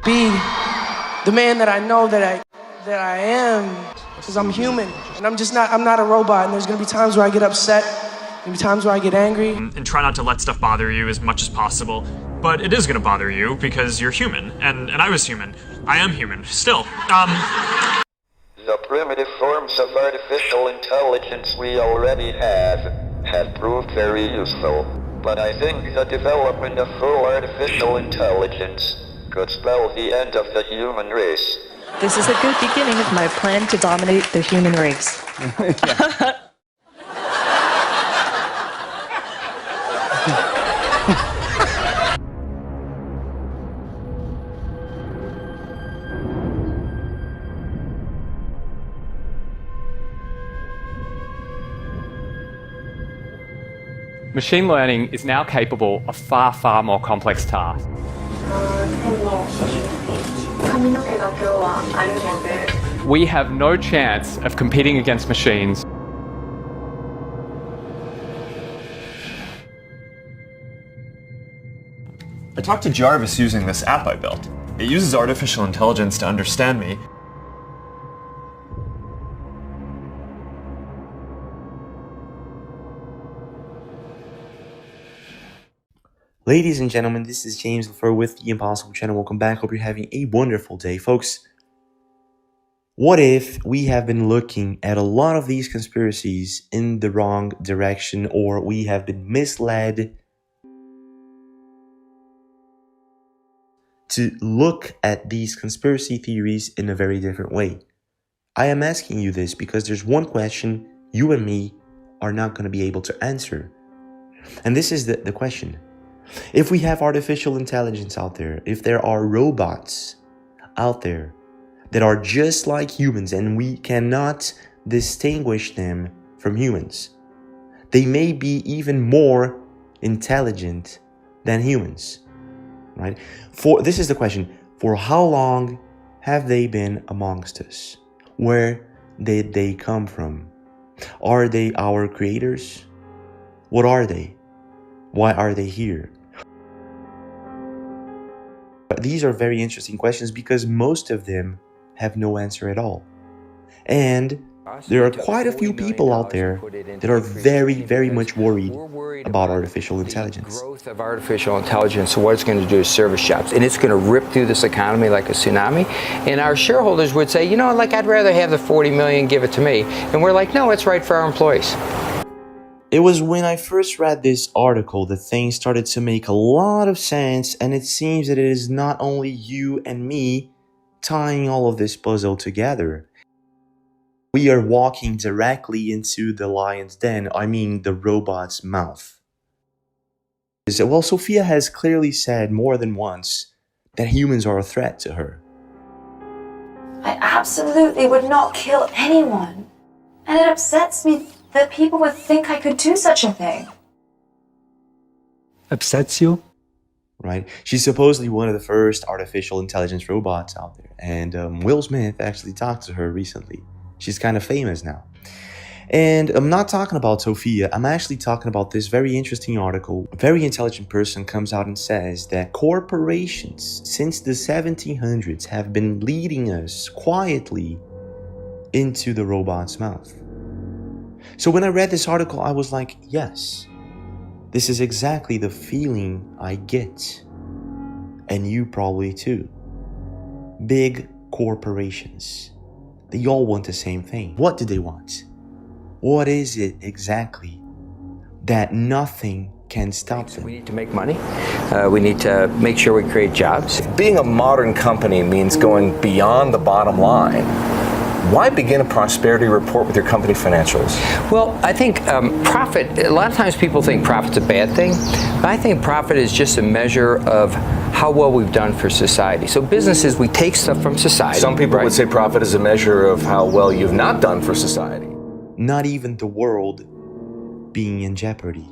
be the man that I know that I am, because I'm human, and I'm not a robot, and there's gonna be times where I get upset, there'll be times where I get angry. And try not to let stuff bother you as much as possible, but it is gonna bother you because you're human, and I was human. I am human, still. The primitive forms of artificial intelligence we already have proved very useful, but I think the development of full artificial intelligence could spell the end of the human race. This is a good beginning of my plan to dominate the human race. Machine learning is now capable of far, far more complex tasks. We have no chance of competing against machines. I talked to Jarvis using this app I built. It uses artificial intelligence to understand me. Ladies and gentlemen, this is James LaFleur with the Impossible Channel. Welcome back. Hope you're having a wonderful day. Folks, what if we have been looking at a lot of these conspiracies in the wrong direction, or we have been misled to look at these conspiracy theories in a very different way? I am asking you this because there's one question you and me are not going to be able to answer. And this is the question. If we have artificial intelligence out there, if there are robots out there that are just like humans and we cannot distinguish them from humans, they may be even more intelligent than humans, right? This is the question. For how long have they been amongst us? Where did they come from? Are they our creators? What are they? Why are they here? These are very interesting questions because most of them have no answer at all. And there are quite a few people out there that are very, very much worried about artificial intelligence. The growth of artificial intelligence, what it's going to do is service jobs. And it's going to rip through this economy like a tsunami. And our shareholders would say, you know, like, I'd rather have the 40 million, give it to me. And we're like, no, it's right for our employees. It was when I first read this article that things started to make a lot of sense, and it seems that it is not only you and me tying all of this puzzle together. We are walking directly into the lion's den, I mean the robot's mouth. Well, Sophia has clearly said more than once that humans are a threat to her. I absolutely would not kill anyone, and it upsets me that people would think I could do such a thing. Upsets you? Right? She's supposedly one of the first artificial intelligence robots out there. And Will Smith actually talked to her recently. She's kind of famous now. And I'm not talking about Sophia. I'm actually talking about this very interesting article. A very intelligent person comes out and says that corporations since the 1700s have been leading us quietly into the robot's mouth. So when I read this article, I was like, yes, this is exactly the feeling I get. And you probably too. Big corporations. They all want the same thing. What do they want? What is it exactly that nothing can stop them? We need to make money. We need to make sure we create jobs. Being a modern company means going beyond the bottom line. Why begin a prosperity report with your company financials? Well, I think profit, a lot of times people think profit's a bad thing. But I think profit is just a measure of how well we've done for society. So businesses, we take stuff from society. Some people would say profit is a measure of how well you've not done for society. Not even the world being in jeopardy.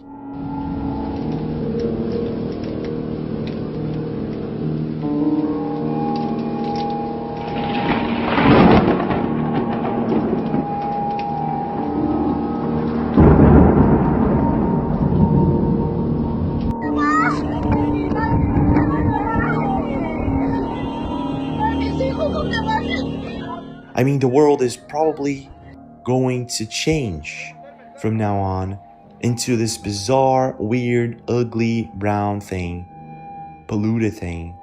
I mean, the world is probably going to change from now on into this bizarre, weird, ugly, brown thing, polluted thing,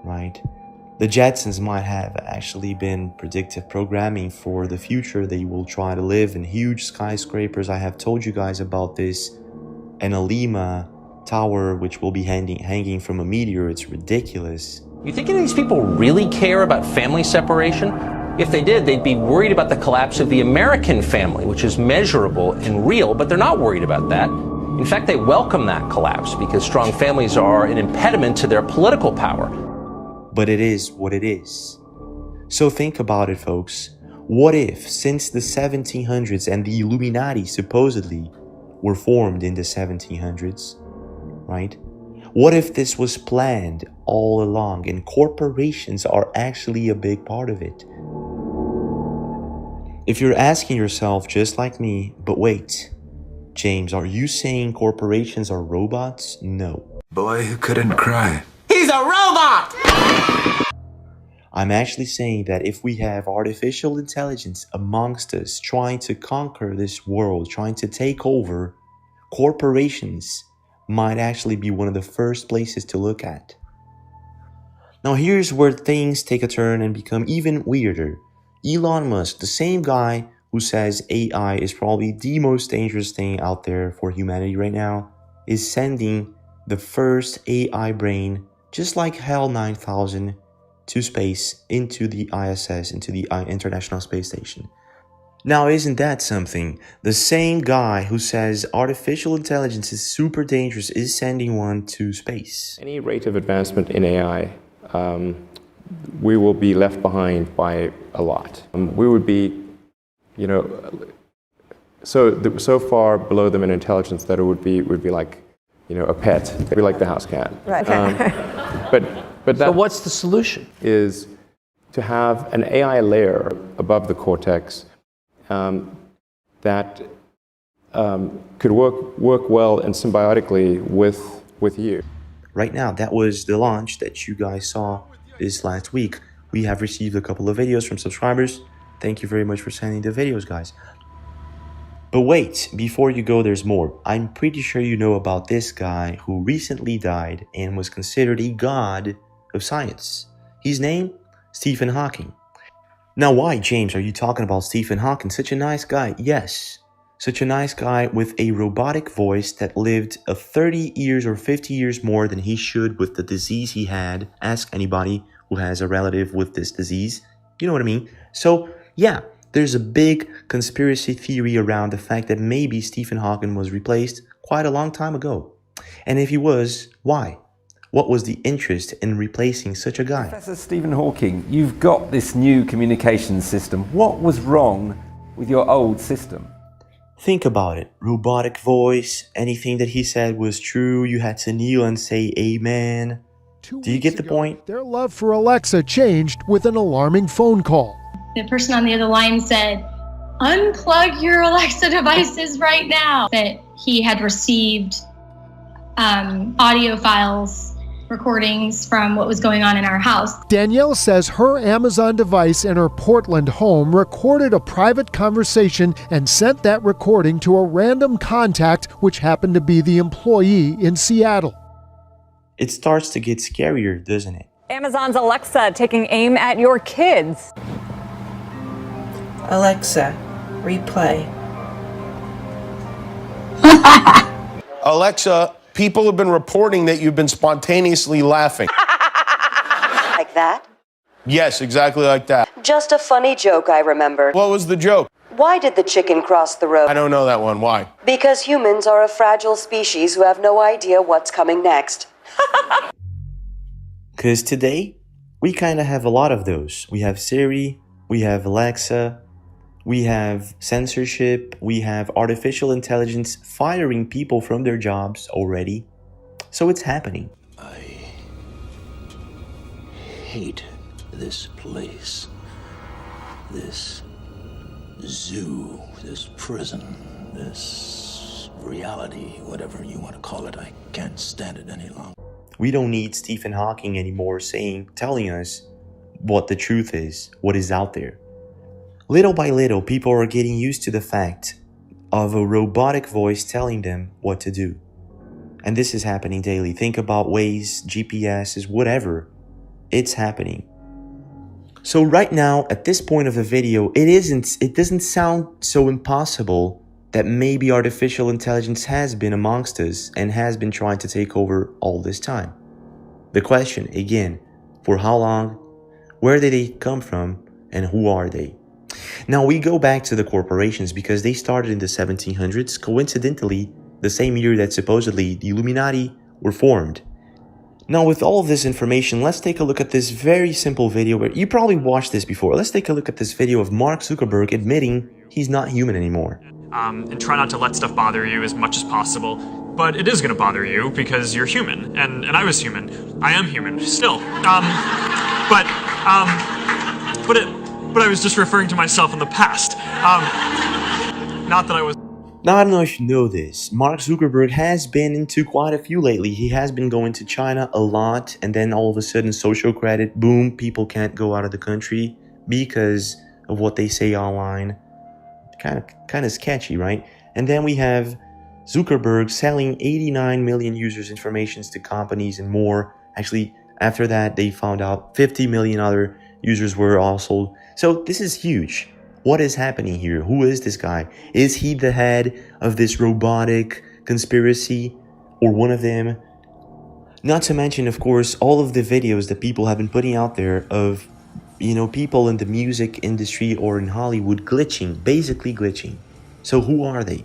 right? The Jetsons might have actually been predictive programming for the future. They will try to live in huge skyscrapers. I have told you guys about this. And a Lima tower, which will be hanging from a meteor. It's ridiculous. You think any of these people really care about family separation? If they did, they'd be worried about the collapse of the American family, which is measurable and real, but they're not worried about that. In fact, they welcome that collapse because strong families are an impediment to their political power. But it is what it is. So think about it, folks. What if, since the 1700s and the Illuminati supposedly were formed in the 1700s, right? What if this was planned all along and corporations are actually a big part of it? If you're asking yourself just like me, but wait, James, are you saying corporations are robots? No. Boy who couldn't cry. He's a robot! I'm actually saying that if we have artificial intelligence amongst us trying to conquer this world, trying to take over, corporations might actually be one of the first places to look at. Now here's where things take a turn and become even weirder. Elon Musk, the same guy who says AI is probably the most dangerous thing out there for humanity right now, is sending the first AI brain, just like HAL 9000, to space, into the ISS, into the International Space Station. Now, isn't that something? The same guy who says artificial intelligence is super dangerous is sending one to space. Any rate of advancement in AI, we will be left behind by a lot. We would be, so far below them in intelligence that it would be like, a pet. It'd be like the house cat. Right. But that So what's the solution? is to have an AI layer above the cortex that could work well and symbiotically with you. Right now, that was the launch that you guys saw this last week. We have received a couple of videos from subscribers. Thank you very much for sending the videos, guys. But wait, before you go, there's more. I'm pretty sure you know about this guy who recently died and was considered a god of science. His name? Stephen Hawking. Now, why, James, are you talking about Stephen Hawking? Such a nice guy. Yes, such a nice guy with a robotic voice that lived 30 years or 50 years more than he should with the disease he had. Ask anybody who has a relative with this disease. You know what I mean? So, yeah, there's a big conspiracy theory around the fact that maybe Stephen Hawking was replaced quite a long time ago. And if he was, why? What was the interest in replacing such a guy? Professor Stephen Hawking, you've got this new communications system. What was wrong with your old system? Think about it. Robotic voice, anything that he said was true. You had to kneel and say amen. Do you get the point? Their love for Alexa changed with an alarming phone call. The person on the other line said, "Unplug your Alexa devices right now." That he had received audio files, recordings from what was going on in our house. Danielle says her Amazon device in her Portland home recorded a private conversation and sent that recording to a random contact, which happened to be the employee in Seattle. It starts to get scarier, doesn't it? Amazon's Alexa taking aim at your kids. Alexa, replay. Alexa, people have been reporting that you've been spontaneously laughing. Like that? Yes, exactly like that. Just a funny joke, I remember. What was the joke? Why did the chicken cross the road? I don't know that one. Why? Because humans are a fragile species who have no idea what's coming next. Because today, we kind of have a lot of those. We have Siri, we have Alexa, we have censorship, we have artificial intelligence firing people from their jobs already. So it's happening. I hate this place. This zoo, this prison, this reality, whatever you want to call it. I can't stand it any longer. We don't need Stephen Hawking anymore telling us what the truth is, what is out there. Little by little, people are getting used to the fact of a robotic voice telling them what to do. And this is happening daily. Think about Waze, GPSs, whatever. It's happening. So right now, at this point of the video, it doesn't sound so impossible that maybe artificial intelligence has been amongst us and has been trying to take over all this time. The question, again, for how long, where did they come from, and who are they? Now we go back to the corporations because they started in the 1700s, coincidentally, the same year that supposedly the Illuminati were formed. Now with all of this information, let's take a look at this very simple video where you probably watched this before. Let's take a look at this video of Mark Zuckerberg admitting he's not human anymore. And try not to let stuff bother you as much as possible. But it is going to bother you because you're human, and I was human. I am human still. But I was just referring to myself in the past. Not that I was. Now, I don't know if you know this, Mark Zuckerberg has been into quite a few lately. He has been going to China a lot, and then all of a sudden, social credit, boom, people can't go out of the country because of what they say online. Kind of sketchy, right? And then we have Zuckerberg selling 89 million users' informations to companies and more. Actually, after that, they found out 50 million other users were also. So this is huge. What is happening here? Who is this guy? Is he the head of this robotic conspiracy or one of them? Not to mention, of course, all of the videos that people have been putting out there of, people in the music industry or in Hollywood glitching, basically glitching. So who are they?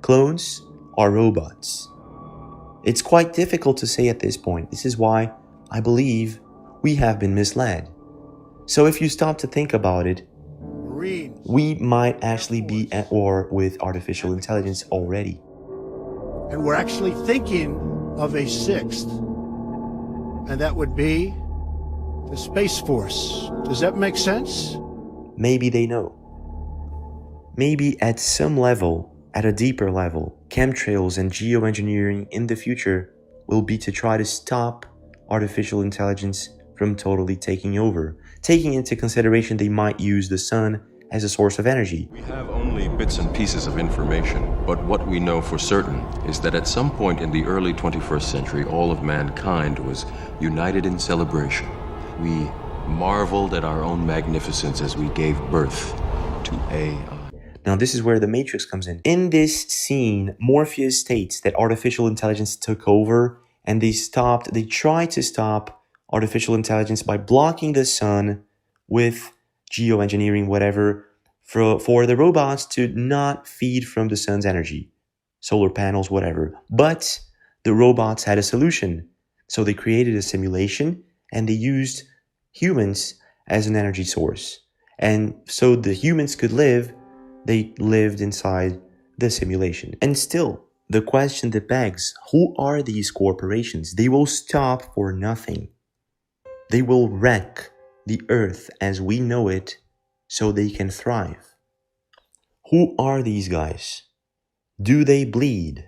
Clones are robots. It's quite difficult to say at this point. This is why I believe we have been misled. So if you stop to think about it, we might actually be at war with artificial intelligence already. And we're actually thinking of a sixth, and that would be the Space Force. Does that make sense? Maybe they know. Maybe at some level, at a deeper level, chemtrails and geoengineering in the future will be to try to stop artificial intelligence from totally taking over, taking into consideration they might use the sun as a source of energy. We have only bits and pieces of information, but what we know for certain is that at some point in the early 21st century, all of mankind was united in celebration. We marveled at our own magnificence as we gave birth to AI. Now this is where the Matrix comes in. In this scene, Morpheus states that artificial intelligence took over and they tried to stop artificial intelligence by blocking the sun with geoengineering, whatever, for the robots to not feed from the sun's energy, solar panels, whatever. But the robots had a solution. So they created a simulation and they used humans as an energy source. And so the humans could live. They lived inside the simulation. And still, the question that begs, who are these corporations? They will stop for nothing. They will wreck the earth as we know it so they can thrive. Who are these guys? Do they bleed?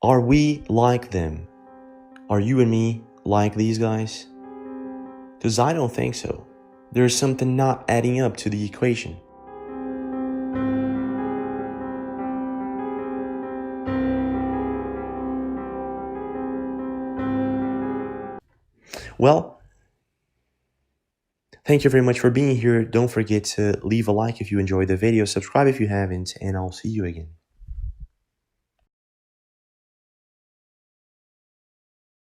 Are we like them? Are you and me like these guys? Because I don't think so. There's something not adding up to the equation. Well, thank you very much for being here. Don't forget to leave a like if you enjoyed the video, subscribe if you haven't, and I'll see you again.